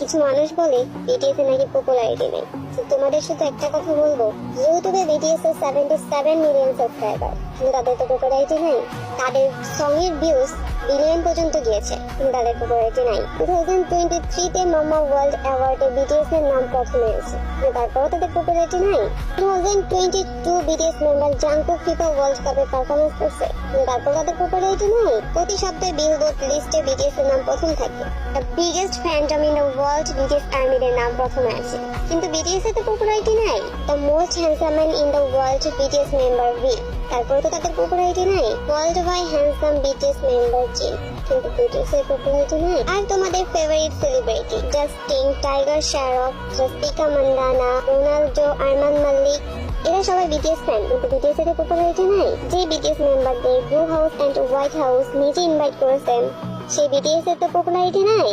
কিছু মানুষ বলে বিটিএস এর নাকি পপুলারিটি নেই। তো তোমাদের শুধু একটা কথা বলবো, ইউটিউবে বিটিএস এর 77 মিলিয়ন সাবস্ক্রাইবার, কিন্তু তাদের তো পপুলারিটি নেই। তাদের সং এর ভিউজ বিলিয়ন পর্যন্ত গিয়েছে, কিন্তু তাদের পপুলারিটি নাই। 2023 মামা ওয়ার্ল্ড অ্যাওয়ার্ডে বিটিএস এর নাম প্রথমে এসেছে, কিন্তু তারপরও তাদের পপুলারিটি নাই। 2022 BTS member Jungkook FIFA world কাপে পারফরমেন্স করছে, কিন্তু তারপর তাদের পপুলারিটি নাই। প্রতি সপ্তাহে বিলবোর্ড লিস্টে বিটিএস এর নাম প্রথম থাকে। The biggest fandom in the world BTS আর্মিদের নাম প্রথমে আসে, কিন্তু বিটিএস এর তো পপুলারিটি নাই। The most handsome man in the world BTS member V, তারপরে তো তাদের পপুলারিটি নাই। Worldwide handsome BTS member Jin, কিন্তু বিটিএস এর পপুলারিটি নাই। আর তোমাদের favourite celebrity Justin, Tiger Shroff, জেসিকা মান্দানা, রোনাল্ডো, আরমান মালিক, এরা সবাই বিটিএস ফ্যান, কিন্তু বিটিএস এর পপুলারিটি নাই। যে বিটিএস মেম্বারদের blue house and white house নিজে ইনভাইট করেছেন, সেই বিটিএস এর তো পপুলারিটি নাই।